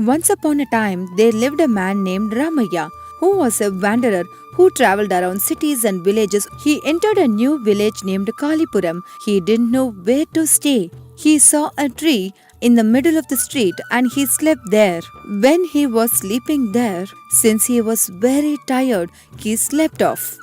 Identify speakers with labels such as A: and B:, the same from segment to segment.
A: Once upon a time, there lived a man named Ramaya, who was a wanderer who traveled around cities and villages. He entered a new village named Kalipuram. He didn't know where to stay. He saw a tree in the middle of the street and he slept there. When he was sleeping there, since he was very tired, he slept off.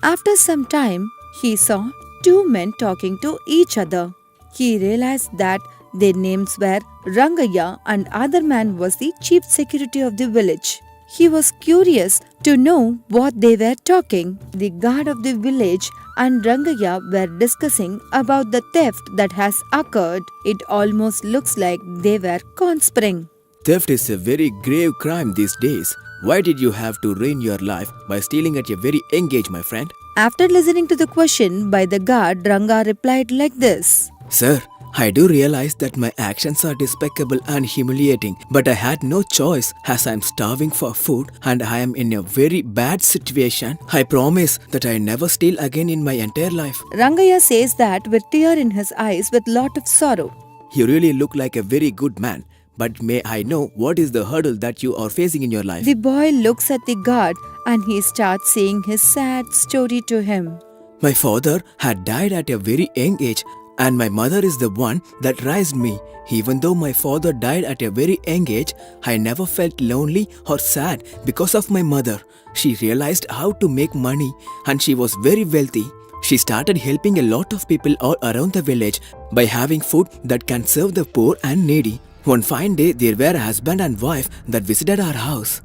A: After some time, he saw two men talking to each other. He realized that their names were Rangaya and other man was the chief security of the village. He was curious to know what they were talking. The guard of the village and Rangaya were discussing about the theft that has occurred. It almost looks like they were conspiring.
B: Theft is a very grave crime these days. Why did you have to ruin your life by stealing at a very young age, my friend?
A: After listening to the question by the guard, Ranga replied like this.
B: Sir, I do realize that my actions are despicable and humiliating, but I had no choice as I am starving for food and I am in a very bad situation. I promise that I never steal again in my entire life.
A: Rangaya says that with tear in his eyes with lot of sorrow.
B: You really look like a very good man, but may I know what is the hurdle that you are facing in your life?
A: The boy looks at the guard and he starts saying his sad story to him.
B: My father had died at a very young age and my mother is the one that raised me. Even though my father died at a very young age, I never felt lonely or sad because of my mother. She realized how to make money and she was very wealthy. She started helping a lot of people all around the village by having food that can serve the poor and needy. One fine day, there were a husband and wife that visited our house.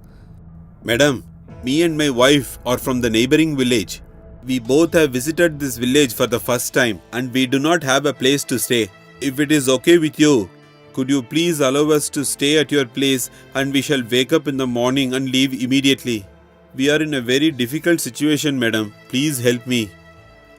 C: Madam, me and my wife are from the neighboring village. We both have visited this village for the first time and we do not have a place to stay. If it is okay with you, could you please allow us to stay at your place and we shall wake up in the morning and leave immediately. We are in a very difficult situation, madam. Please help me.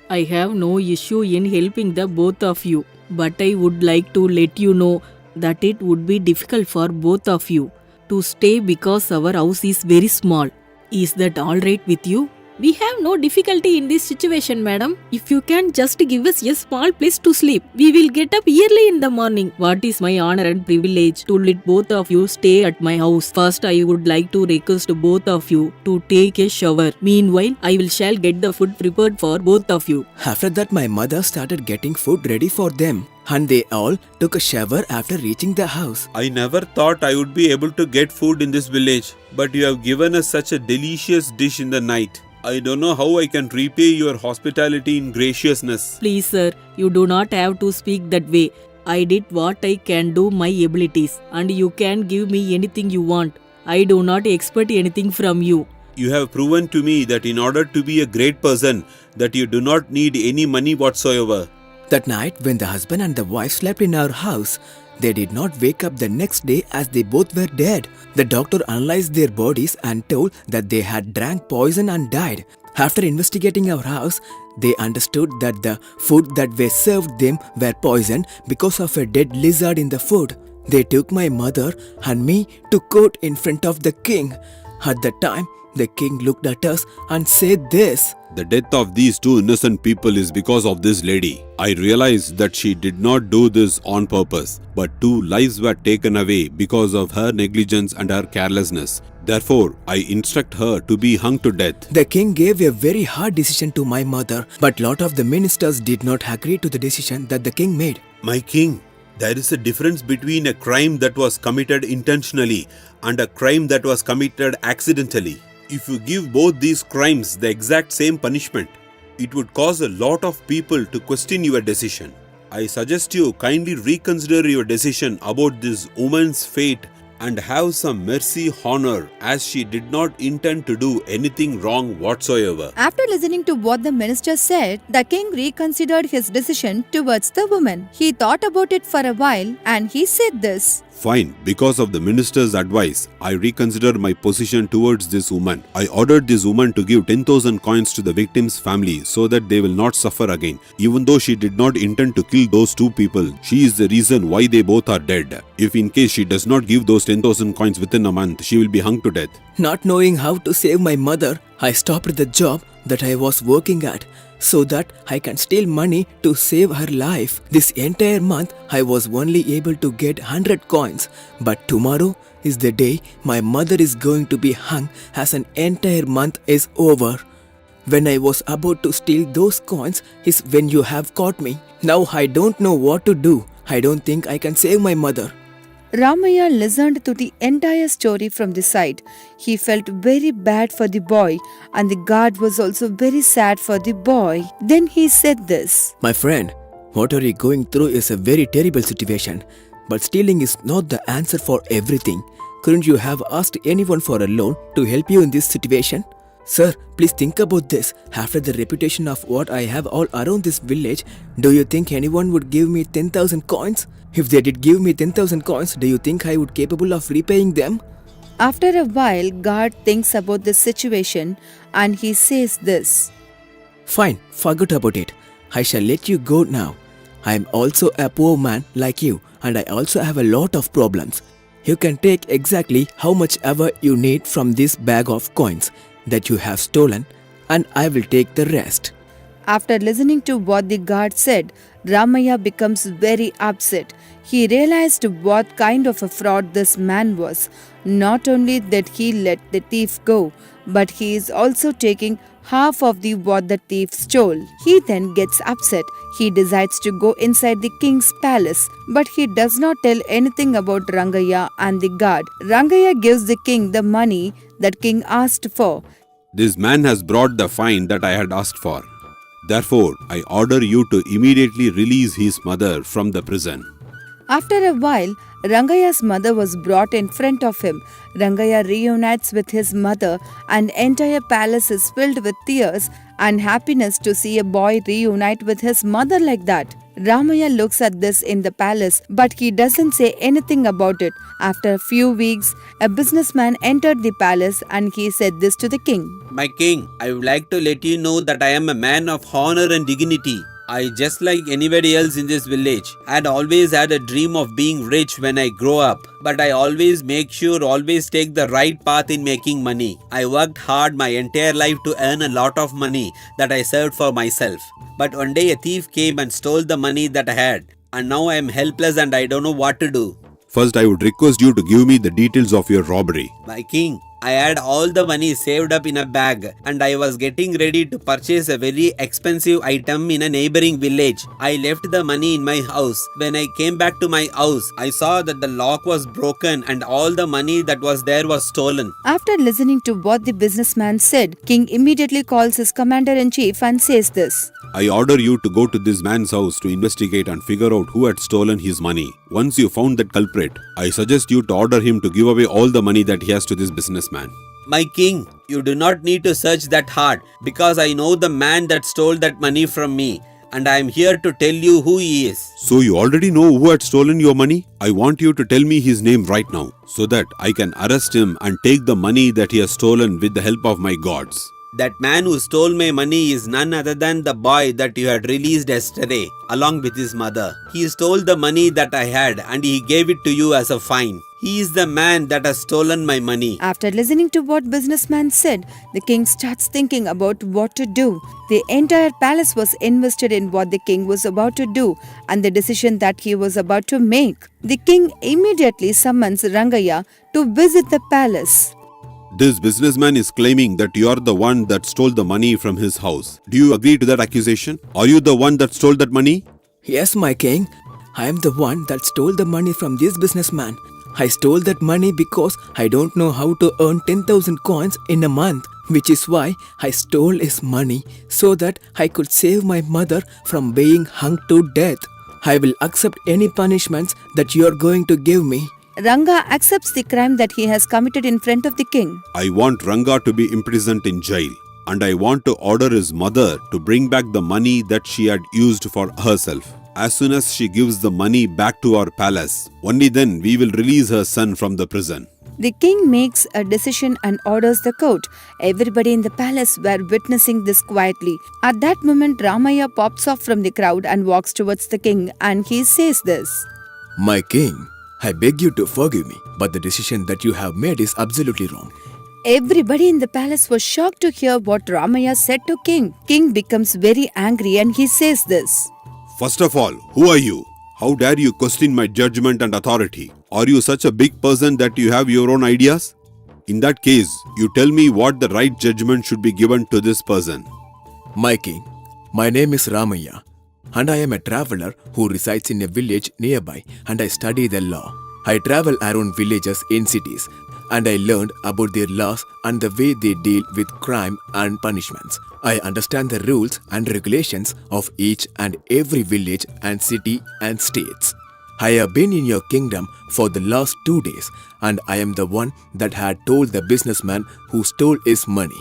D: I have no issue in helping the both of you, but I would like to let you know that it would be difficult for both of you to stay because our house is very small. Is that alright with you? We have no difficulty in this situation, madam. If you can just give us a small place to sleep, we will get up early in the morning. What is my honor and privilege to let both of you stay at my house. First, I would like to request both of you to take a shower. Meanwhile, I will shall get the food prepared for both of you.
B: After that, my mother started getting food ready for them and they all took a shower after reaching the house.
C: I never thought I would be able to get food in this village, but you have given us such a delicious dish in the night. I don't know how I can repay your hospitality in graciousness.
D: Please, sir, you do not have to speak that way. I did what I can do my abilities and you can give me anything you want. I do not expect anything from you.
C: You have proven to me that in order to be a great person, that you do not need any money whatsoever.
B: That night, when the husband and the wife slept in our house, they did not wake up the next day as they both were dead. The doctor analyzed their bodies and told that they had drank poison and died. After investigating our house, they understood that the food that were served them were poisoned because of a dead lizard in the food. They took my mother and me to court in front of the king. At that time, the king looked at us and said this.
C: The death of these two innocent people is because of this lady. I realized that she did not do this on purpose, but two lives were taken away because of her negligence and her carelessness. Therefore, I instruct her to be hung to death.
B: The king gave a very hard decision to my mother, but lot of the ministers did not agree to the decision that the king made.
C: My king, there is a difference between a crime that was committed intentionally and a crime that was committed accidentally. If you give both these crimes the exact same punishment, it would cause a lot of people to question your decision. I suggest you kindly reconsider your decision about this woman's fate and have some mercy on her, as she did not intend to do anything wrong whatsoever.
A: After listening to what the minister said, the king reconsidered his decision towards the woman. He thought about it for a while and he said this.
C: Fine, because of the minister's advice, I reconsider my position towards this woman. I ordered this woman to give 10,000 coins to the victim's family so that they will not suffer again. Even though she did not intend to kill those two people, she is the reason why they both are dead. If in case she does not give those 10,000 coins within a month, she will be hung to death.
B: Not knowing how to save my mother, I stopped the job that I was working at. so that I can steal money to save her life. This entire month I was only able to get 100 coins, but tomorrow is the day my mother is going to be hung as an entire month is over. When I was about to steal those coins is when you have caught me. Now I don't know what to do. I don't think I can save my mother.
A: Ramaya listened to the entire story from the side. He felt very bad for the boy, and the guard was also very sad for the boy. Then he said this.
B: My friend, what are you going through is a very terrible situation. But stealing is not the answer for everything. Couldn't you have asked anyone for a loan to help you in this situation? Sir, please think about this. After the reputation of what I have all around this village, do you think anyone would give me 10,000 coins? If they did give me 10,000 coins, do you think I would capable of repaying them?
A: After a while, guard thinks about the situation and he says this.
B: Fine, forget about it. I shall let you go now. I am also a poor man like you, and I also have a lot of problems. You can take exactly how much ever you need from this bag of coins that you have stolen, and I will take the rest.
A: After listening to what the guard said, Ramaya becomes very upset. He realized what kind of a fraud this man was. Not only that he let the thief go, but he is also taking half of what the thief stole. He then gets upset. He decides to go inside the king's palace, but he does not tell anything about Rangaya and the guard. Rangaya gives the king the money that king asked for.
C: This man has brought the fine that I had asked for. Therefore, I order you to immediately release his mother from the prison.
A: After a while, Rangaya's mother was brought in front of him. Rangaya reunites with his mother, and entire palace is filled with tears and happiness to see a boy reunite with his mother like that. Ramaya looks at this in the palace, but he doesn't say anything about it. After a few weeks, a businessman entered the palace and he said this to the king.
E: My king, I would like to let you know that I am a man of honor and dignity. I, just like anybody else in this village, had always had a dream of being rich when I grow up. But I always make sure always take the right path in making money. I worked hard my entire life to earn a lot of money that I saved for myself. But one day a thief came and stole the money that I had. And now I am helpless and I don't know what to do.
C: First, I would request you to give me the details of your robbery.
E: My king, I had all the money saved up in a bag and I was getting ready to purchase a very expensive item in a neighboring village. I left the money in my house. When I came back to my house, I saw that the lock was broken and all the money that was there was stolen.
A: After listening to what the businessman said, king immediately calls his commander-in-chief and says this.
C: I order you to go to this man's house to investigate and figure out who had stolen his money. Once you found that culprit, I suggest you to order him to give away all the money that he has to this businessman.
E: My king, you do not need to search that hard because I know the man that stole that money from me and I am here to tell you who he is.
C: So you already know who had stolen your money? I want you to tell me his name right now so that I can arrest him and take the money that he has stolen with the help of my gods.
E: That man who stole my money is none other than the boy that you had released yesterday, along with his mother. He stole the money that I had and he gave it to you as a fine. He is the man that has stolen my money.
A: After listening to what businessman said, the king starts thinking about what to do. The entire palace was invested in what the king was about to do and the decision that he was about to make. The king immediately summons Rangaya to visit the palace.
C: This businessman is claiming that you are the one that stole the money from his house. Do you agree to that accusation? Are you the one that stole that money?
B: Yes, my king. I am the one that stole the money from this businessman. I stole that money because I don't know how to earn 10,000 coins in a month, which is why I stole his money so that I could save my mother from being hung to death. I will accept any punishments that you are going to give me.
A: Ranga accepts the crime that he has committed in front of the king.
C: I want Ranga to be imprisoned in jail, and I want to order his mother to bring back the money that she had used for herself. As soon as she gives the money back to our palace, only then we will release her son from the prison.
A: The king makes a decision and orders the court. Everybody in the palace were witnessing this quietly. At that moment, Ramaya pops off from the crowd and walks towards the king and he says this.
B: My king, I beg you to forgive me, but the decision that you have made is absolutely wrong.
A: Everybody in the palace was shocked to hear what Ramaya said to King. King becomes very angry and he says this.
C: First of all, who are you? How dare you question my judgment and authority? Are you such a big person that you have your own ideas? In that case, you tell me what the right judgment should be given to this person.
B: My king, my name is Ramaya, and I am a traveler who resides in a village nearby, and I study the law. I travel around villages in cities, and I learned about their laws and the way they deal with crime and punishments. I understand the rules and regulations of each and every village and city and states. I have been in your kingdom for the last 2 days, and I am the one that had told the businessman who stole his money.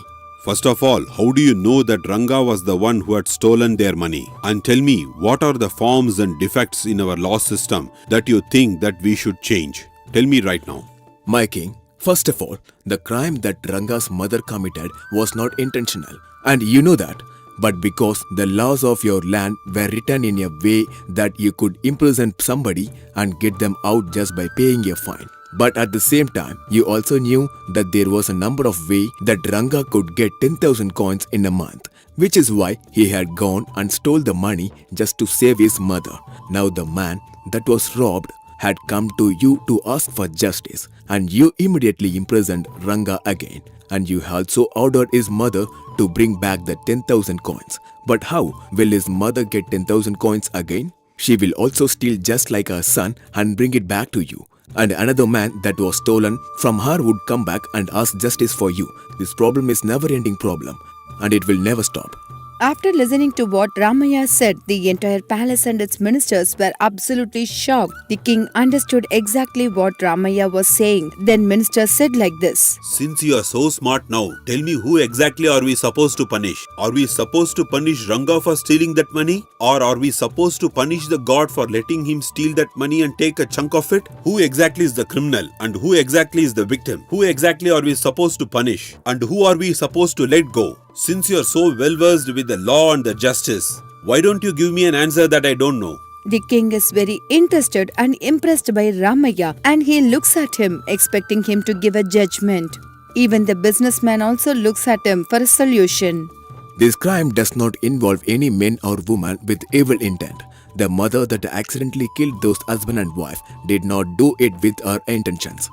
C: First of all, how do you know that Ranga was the one who had stolen their money? And tell me, what are the forms and defects in our law system that you think that we should change? Tell me right now.
B: My king, first of all, the crime that Ranga's mother committed was not intentional, and you know that. But because the laws of your land were written in a way that you could imprison somebody and get them out just by paying a fine. But at the same time, you also knew that there was a number of ways that Ranga could get 10,000 coins in a month, which is why he had gone and stole the money just to save his mother. Now the man that was robbed had come to you to ask for justice, and you immediately imprisoned Ranga again, and you also ordered his mother to bring back the 10,000 coins. But how will his mother get 10,000 coins again? She will also steal just like her son and bring it back to you. And another man that was stolen from her would come back and ask justice for you. This problem is never-ending problem, and it will never stop.
A: After listening to what Ramaya said, the entire palace and its ministers were absolutely shocked. The king understood exactly what Ramaya was saying. Then minister said like this.
C: Since you are so smart now, tell me who exactly are we supposed to punish? Are we supposed to punish Ranga for stealing that money? Or are we supposed to punish the god for letting him steal that money and take a chunk of it? Who exactly is the criminal and who exactly is the victim? Who exactly are we supposed to punish? And who are we supposed to let go? Since you are so well versed with the law and the justice, why don't you give me an answer that I don't know?
A: The king is very interested and impressed by Ramaya, and he looks at him, expecting him to give a judgment. Even the businessman also looks at him for a solution.
B: This crime does not involve any men or woman with evil intent. The mother that accidentally killed those husband and wife did not do it with her intentions.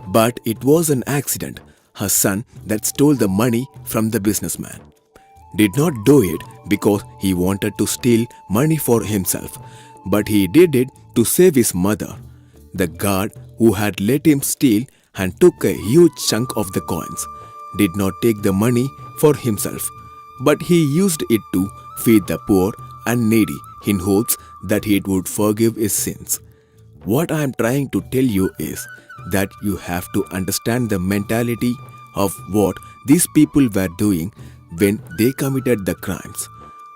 B: But it was an accident. Her son that stole the money from the businessman did not do it because he wanted to steal money for himself, but he did it to save his mother. The guard who had let him steal and took a huge chunk of the coins did not take the money for himself, but he used it to feed the poor and needy in hopes that he would forgive his sins. What I am trying to tell you is that you have to understand the mentality of what these people were doing when they committed the crimes.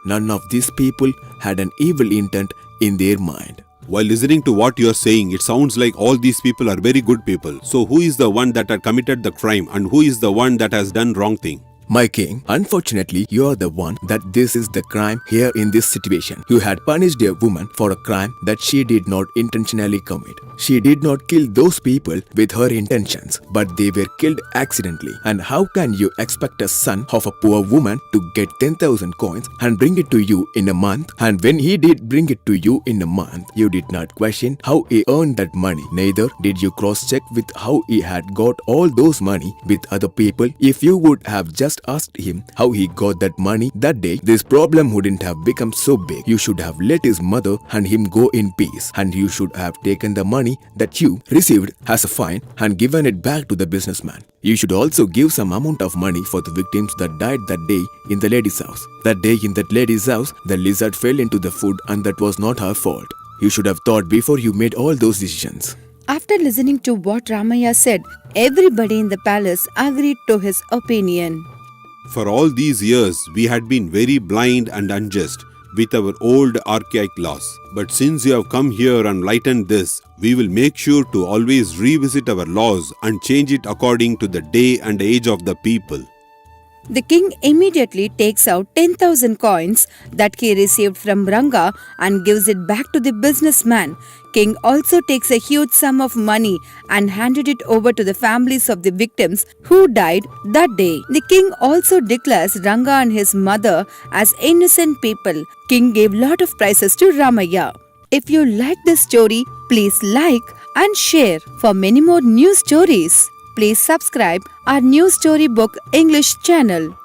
B: None of these people had an evil intent in their mind.
C: While listening to what you are saying, it sounds like all these people are very good people. So who is the one that had committed the crime and who is the one that has done wrong thing?
B: My king, unfortunately, you are the one that this is the crime here in this situation. You had punished a woman for a crime that she did not intentionally commit. She did not kill those people with her intentions, but they were killed accidentally. And how can you expect a son of a poor woman to get 10,000 coins and bring it to you in a month? And when he did bring it to you in a month, you did not question how he earned that money. Neither did you cross-check with how he had got all those money with other people. If you would have just asked him how he got that money that day, this problem wouldn't have become so big. You should have let his mother and him go in peace, and you should have taken the money that you received as a fine and given it back to the businessman. You should also give some amount of money for the victims that died that day in the lady's house. That day in that lady's house, the lizard fell into the food, and that was not her fault. You should have thought before you made all those decisions.
A: After listening to what Ramaya said, everybody in the palace agreed to his opinion.
C: For all these years, we had been very blind and unjust with our old archaic laws. But since you have come here and lightened this, we will make sure to always revisit our laws and change it according to the day and age of the people.
A: The king immediately takes out 10,000 coins that he received from Ranga and gives it back to the businessman. King also takes a huge sum of money and handed it over to the families of the victims who died that day. The king also declares Ranga and his mother as innocent people. King gave lot of prizes to Ramaya. If you like this story, please like and share. For many more news stories, please subscribe our New Storybook English channel.